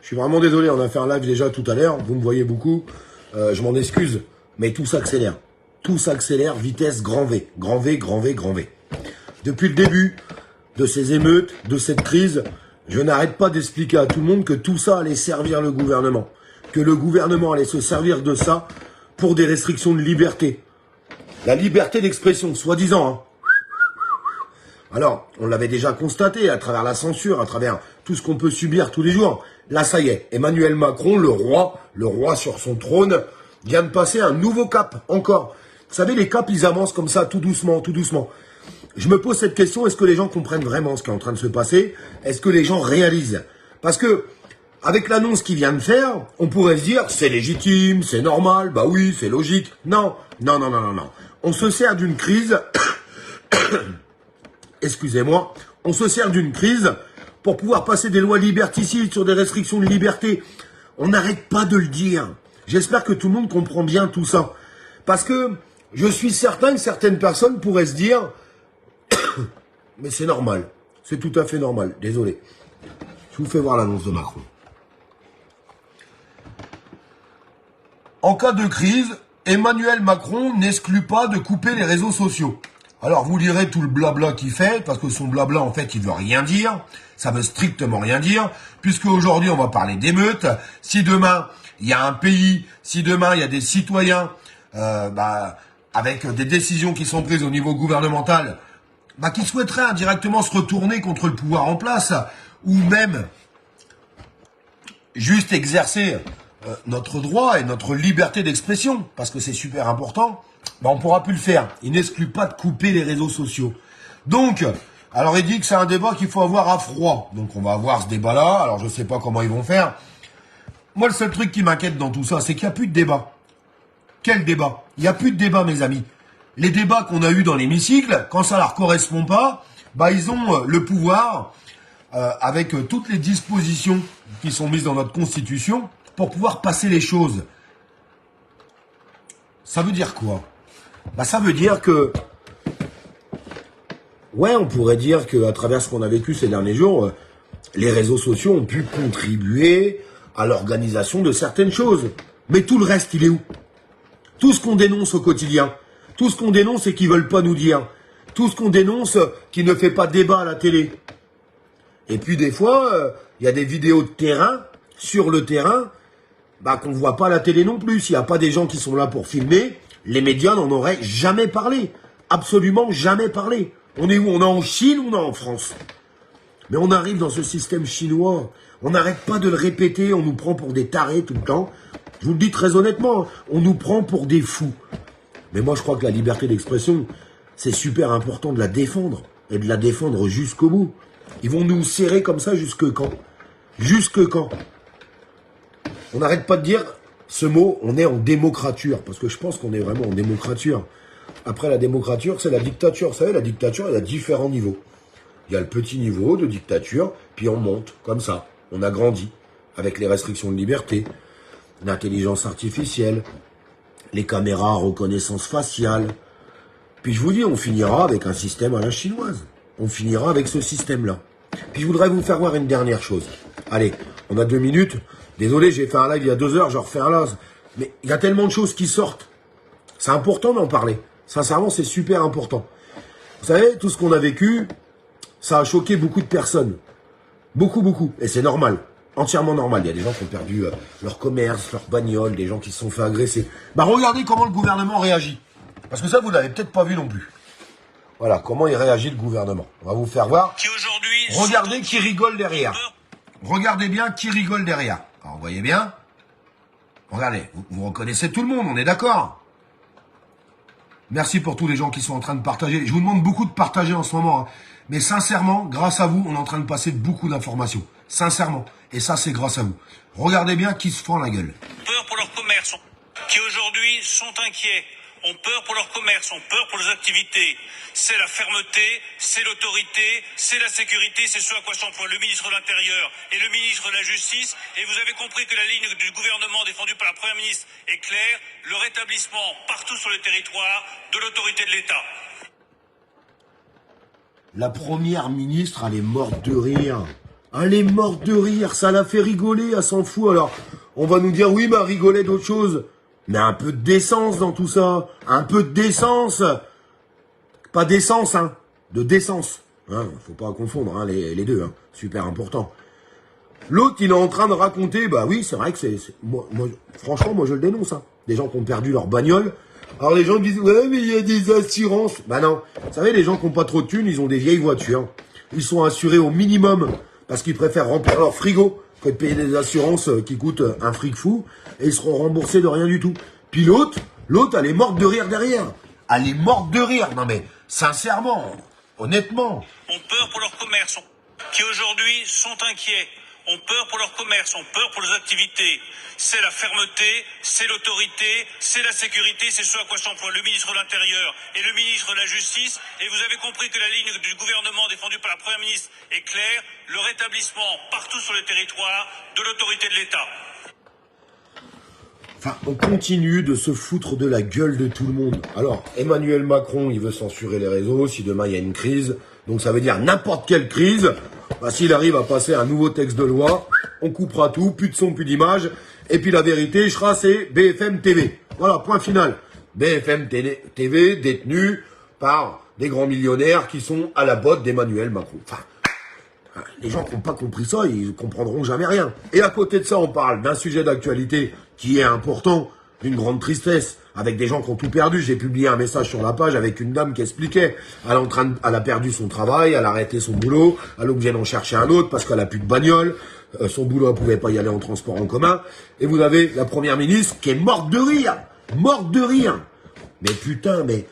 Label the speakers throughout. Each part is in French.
Speaker 1: Je suis vraiment désolé, on a fait un live déjà tout à l'heure, vous me voyez beaucoup, je m'en excuse, mais tout s'accélère. Tout s'accélère, vitesse grand V, grand V, grand V, grand V. Depuis le début de ces émeutes, de cette crise, je n'arrête pas d'expliquer à tout le monde que tout ça allait servir le gouvernement. Que le gouvernement allait se servir de ça pour des restrictions de liberté. La liberté d'expression, soi-disant, hein. Alors, on l'avait déjà constaté à travers la censure, à travers tout ce qu'on peut subir tous les jours. Là, ça y est, Emmanuel Macron, le roi sur son trône, vient de passer un nouveau cap, encore. Vous savez, les caps, ils avancent comme ça, tout doucement, tout doucement. Je me pose cette question, est-ce que les gens comprennent vraiment ce qui est en train de se passer? Est-ce que les gens réalisent? Parce que, avec l'annonce qu'il vient de faire, on pourrait se dire, c'est légitime, c'est normal, bah oui, c'est logique. Non, non, non, non, non, non. On se sert d'une crise... Excusez-moi, on se sert d'une crise pour pouvoir passer des lois liberticides sur des restrictions de liberté. On n'arrête pas de le dire. J'espère que tout le monde comprend bien tout ça. Parce que je suis certain que certaines personnes pourraient se dire « Mais c'est normal, c'est tout à fait normal, désolé. » Je vous fais voir l'annonce de Macron. En cas de crise, Emmanuel Macron n'exclut pas de couper les réseaux sociaux. Alors, vous lirez tout le blabla qu'il fait, parce que son blabla, en fait, il veut rien dire. Ça veut strictement rien dire, puisque aujourd'hui, on va parler d'émeutes. Si demain, il y a un pays, si demain, il y a des citoyens, avec des décisions qui sont prises au niveau gouvernemental, qui souhaiteraient indirectement se retourner contre le pouvoir en place, ou même juste exercer notre droit et notre liberté d'expression, parce que c'est super important, on ne pourra plus le faire. Il n'exclut pas de couper les réseaux sociaux. Donc, alors il dit que c'est un débat qu'il faut avoir à froid. Donc on va avoir ce débat-là. Alors je ne sais pas comment ils vont faire. Moi, le seul truc qui m'inquiète dans tout ça, c'est qu'il n'y a plus de débat. Quel débat? Il n'y a plus de débat, mes amis. Les débats qu'on a eus dans l'hémicycle, quand ça leur correspond pas, ils ont le pouvoir, avec toutes les dispositions qui sont mises dans notre Constitution, pour pouvoir passer les choses. Ça veut dire quoi? Ça veut dire que, ouais, on pourrait dire qu'à travers ce qu'on a vécu ces derniers jours, les réseaux sociaux ont pu contribuer à l'organisation de certaines choses. Mais tout le reste, il est où? Tout ce qu'on dénonce au quotidien, tout ce qu'on dénonce et qu'ils veulent pas nous dire, tout ce qu'on dénonce qui ne fait pas débat à la télé. Et puis des fois, il y a des vidéos de terrain, sur le terrain, qu'on voit pas à la télé non plus. S'il n'y a pas des gens qui sont là pour filmer, les médias n'en auraient jamais parlé. Absolument jamais parlé. On est où? On est en Chine ou on est en France? Mais on arrive dans ce système chinois. On n'arrête pas de le répéter. On nous prend pour des tarés tout le temps. Je vous le dis très honnêtement, on nous prend pour des fous. Mais moi, je crois que la liberté d'expression, c'est super important de la défendre. Et de la défendre jusqu'au bout. Ils vont nous serrer comme ça jusque quand? Jusque quand? On n'arrête pas de dire ce mot, on est en démocrature, parce que je pense qu'on est vraiment en démocrature. Après la démocrature, c'est la dictature. Vous savez, la dictature, il y a différents niveaux. Il y a le petit niveau de dictature, puis on monte, comme ça. On a grandi, avec les restrictions de liberté, l'intelligence artificielle, les caméras à reconnaissance faciale. Puis je vous dis, on finira avec un système à la chinoise. On finira avec ce système-là. Puis je voudrais vous faire voir une dernière chose. Allez, on a 2 minutes. Désolé, j'ai fait un live il y a 2 heures, je refais un live. Mais il y a tellement de choses qui sortent. C'est important d'en parler. Sincèrement, c'est super important. Vous savez, tout ce qu'on a vécu, ça a choqué beaucoup de personnes. Beaucoup, beaucoup. Et c'est normal. Entièrement normal. Il y a des gens qui ont perdu leur commerce, leur bagnole, des gens qui se sont fait agresser. Regardez comment le gouvernement réagit. Parce que ça, vous l'avez peut-être pas vu non plus. Voilà, comment il réagit le gouvernement. On va vous faire voir. Regardez qui rigole derrière. Regardez bien qui rigole derrière. Alors, vous voyez bien? Regardez, vous reconnaissez tout le monde, on est d'accord? Merci pour tous les gens qui sont en train de partager. Je vous demande beaucoup de partager en ce moment. Hein. Mais sincèrement, grâce à vous, on est en train de passer beaucoup d'informations. Sincèrement. Et ça, c'est grâce à vous. Regardez bien qui se fend la gueule.
Speaker 2: Peur pour leur commerce, qui aujourd'hui sont inquiets, ont peur pour leur commerce, ont peur pour leurs activités. C'est la fermeté, c'est l'autorité, c'est la sécurité, c'est ce à quoi s'emploie le ministre de l'Intérieur et le ministre de la Justice. Et vous avez compris que la ligne du gouvernement défendue par la Première ministre est claire, le rétablissement partout sur le territoire de l'autorité de l'État.
Speaker 1: La Première ministre, elle est morte de rire. Elle est morte de rire, ça l'a fait rigoler, elle s'en fout. Alors, on va nous dire, oui, mais elle rigolait d'autre chose. Mais un peu de décence dans tout ça. Un peu de décence. Pas d'essence, hein. De décence. Hein, faut pas confondre hein, les deux. Hein. Super important. L'autre, il est en train de raconter, bah oui, c'est vrai que franchement, moi je le dénonce. Hein. Des gens qui ont perdu leur bagnole. Alors les gens disent, ouais, mais il y a des assurances. Bah non. Vous savez, les gens qui n'ont pas trop de thunes, ils ont des vieilles voitures. Ils sont assurés au minimum. Parce qu'ils préfèrent remplir leur frigo que de payer des assurances qui coûtent un fric fou. Et ils seront remboursés de rien du tout. Puis l'autre, elle est morte de rire derrière. Elle est morte de rire. Non mais, sincèrement, honnêtement.
Speaker 2: Ont peur pour leur commerce, qui aujourd'hui sont inquiets. Ont peur pour leur commerce, ont peur pour leurs activités. C'est la fermeté, c'est l'autorité, c'est la sécurité, c'est ce à quoi s'emploie le ministre de l'Intérieur et le ministre de la Justice. Et vous avez compris que la ligne du gouvernement défendue par la Première ministre est claire, le rétablissement partout sur le territoire de l'autorité de l'État.
Speaker 1: Enfin, on continue de se foutre de la gueule de tout le monde. Alors, Emmanuel Macron, il veut censurer les réseaux si demain il y a une crise. Donc ça veut dire n'importe quelle crise. Bah, s'il arrive à passer un nouveau texte de loi, on coupera tout, plus de son, plus d'image. Et puis la vérité, c'est BFM TV. Voilà, point final. BFM TV détenu par des grands millionnaires qui sont à la botte d'Emmanuel Macron. Enfin, les gens qui n'ont pas compris ça, ils comprendront jamais rien. Et à côté de ça, on parle d'un sujet d'actualité qui est important, d'une grande tristesse, avec des gens qui ont tout perdu. J'ai publié un message sur la page avec une dame qui expliquait. Elle a perdu son travail, elle a arrêté son boulot, elle est obligée d'en chercher un autre parce qu'elle a plus de bagnole. Son boulot, elle pouvait pas y aller en transport en commun. Et vous avez la première ministre qui est morte de rire. Morte de rire. Mais putain, mais...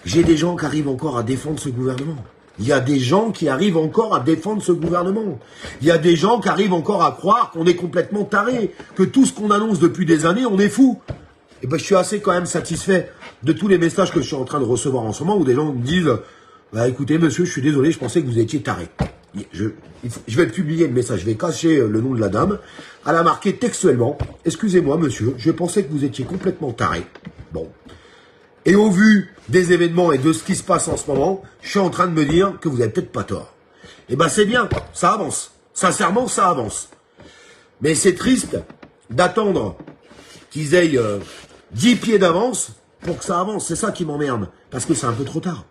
Speaker 1: J'ai des gens qui arrivent encore à défendre ce gouvernement. Il y a des gens qui arrivent encore à défendre ce gouvernement. Il y a des gens qui arrivent encore à croire qu'on est complètement taré, que tout ce qu'on annonce depuis des années, on est fou. Et ben, je suis assez quand même satisfait de tous les messages que je suis en train de recevoir en ce moment où des gens me disent « Bah écoutez monsieur, je suis désolé, je pensais que vous étiez taré. » Je vais publier le message, je vais cacher le nom de la dame. Elle a marqué textuellement « Excusez-moi monsieur, je pensais que vous étiez complètement taré. » Bon. Et au vu des événements et de ce qui se passe en ce moment, je suis en train de me dire que vous n'avez peut-être pas tort. Et ben c'est bien, ça avance. Sincèrement, ça avance. Mais c'est triste d'attendre qu'ils aient 10 pieds d'avance pour que ça avance. C'est ça qui m'emmerde. Parce que c'est un peu trop tard.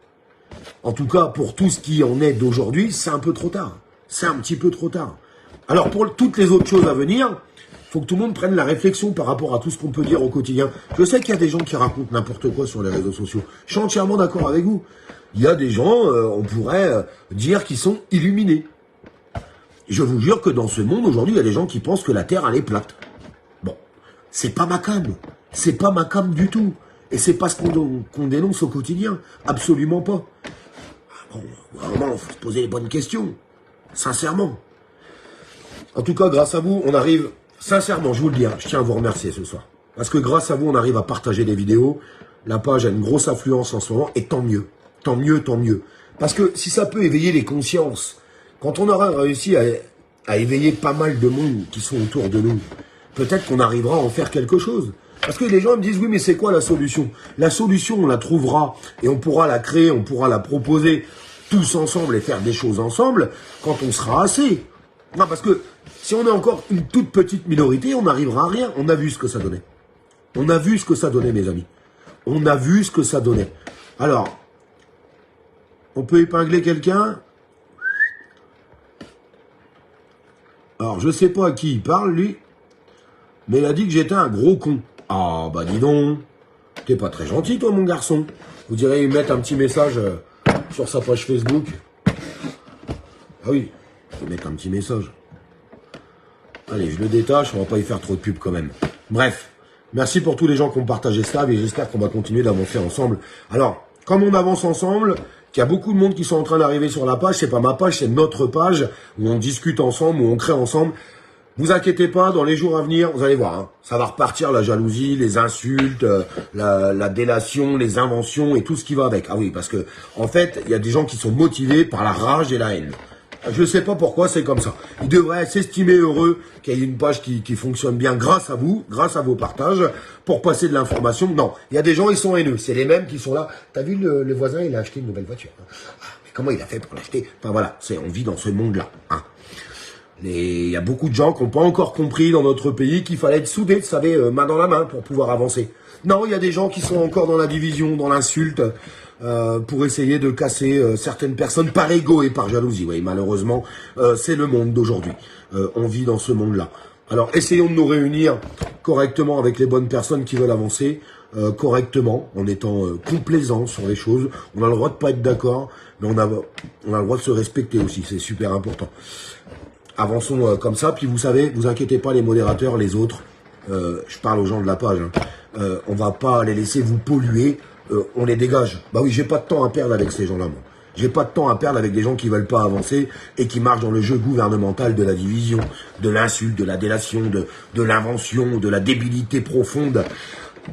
Speaker 1: En tout cas, pour tout ce qui en est d'aujourd'hui, c'est un peu trop tard. C'est un petit peu trop tard. Alors pour toutes les autres choses à venir... faut que tout le monde prenne la réflexion par rapport à tout ce qu'on peut dire au quotidien. Je sais qu'il y a des gens qui racontent n'importe quoi sur les réseaux sociaux. Je suis entièrement d'accord avec vous. Il y a des gens, on pourrait dire, qui sont illuminés. Je vous jure que dans ce monde, aujourd'hui, il y a des gens qui pensent que la Terre, elle est plate. Bon, c'est pas ma cam. C'est pas ma cam du tout. Et c'est pas ce qu'on dénonce au quotidien. Absolument pas. Bon, vraiment, il faut se poser les bonnes questions. Sincèrement. En tout cas, grâce à vous, on arrive... Sincèrement, je vous le dis, je tiens à vous remercier ce soir. Parce que grâce à vous, on arrive à partager des vidéos. La page a une grosse affluence en ce moment, et tant mieux. Tant mieux, tant mieux. Parce que si ça peut éveiller les consciences, quand on aura réussi à éveiller pas mal de monde qui sont autour de nous, peut-être qu'on arrivera à en faire quelque chose. Parce que les gens me disent, oui, mais c'est quoi la solution? La solution, on la trouvera, et on pourra la créer, on pourra la proposer tous ensemble et faire des choses ensemble quand on sera assez. Non, parce que si on est encore une toute petite minorité, on n'arrivera à rien. On a vu ce que ça donnait. On a vu ce que ça donnait, mes amis. On a vu ce que ça donnait. Alors, on peut épingler quelqu'un. Alors, je sais pas à qui il parle, lui. Mais il a dit que j'étais un gros con. Ah, bah dis donc. T'es pas très gentil, toi, mon garçon. Vous direz lui mettre un petit message sur sa page Facebook. Ah oui. Je vais mettre un petit message. Allez, je le détache, on va pas y faire trop de pub quand même. Bref, merci pour tous les gens qui ont partagé ça, et j'espère qu'on va continuer d'avancer ensemble. Alors, comme on avance ensemble, qu'il y a beaucoup de monde qui sont en train d'arriver sur la page, c'est pas ma page, c'est notre page, où on discute ensemble, où on crée ensemble. Vous inquiétez pas, dans les jours à venir, vous allez voir, hein, ça va repartir, la jalousie, les insultes, la délation, les inventions et tout ce qui va avec. Ah oui, parce que, en fait, il y a des gens qui sont motivés par la rage et la haine. Je ne sais pas pourquoi c'est comme ça. Ils devraient s'estimer heureux qu'il y ait une page qui fonctionne bien grâce à vous, grâce à vos partages, pour passer de l'information. Non, il y a des gens, ils sont haineux. C'est les mêmes qui sont là. T'as vu, le voisin, il a acheté une nouvelle voiture. Ah, mais comment il a fait pour l'acheter? Enfin voilà, on vit dans ce monde-là. Hein. Il y a beaucoup de gens qui n'ont pas encore compris dans notre pays qu'il fallait être soudés, vous savez, main dans la main pour pouvoir avancer. Non, il y a des gens qui sont encore dans la division, dans l'insulte, pour essayer de casser certaines personnes par ego et par jalousie. Oui, malheureusement, c'est le monde d'aujourd'hui. On vit dans ce monde-là. Alors, essayons de nous réunir correctement avec les bonnes personnes qui veulent avancer, correctement, en étant complaisants sur les choses. On a le droit de pas être d'accord, mais on a le droit de se respecter aussi, c'est super important. Avançons comme ça, puis vous savez, vous inquiétez pas les modérateurs, les autres, je parle aux gens de la page, hein, on va pas les laisser vous polluer, on les dégage. Bah oui, j'ai pas de temps à perdre avec ces gens-là, moi. J'ai pas de temps à perdre avec des gens qui veulent pas avancer et qui marchent dans le jeu gouvernemental de la division, de l'insulte, de la délation, de l'invention, de la débilité profonde.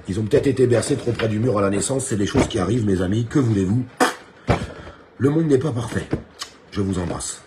Speaker 1: Ils ont peut-être été bercés trop près du mur à la naissance, c'est des choses qui arrivent, mes amis, que voulez-vous? Le monde n'est pas parfait. Je vous embrasse.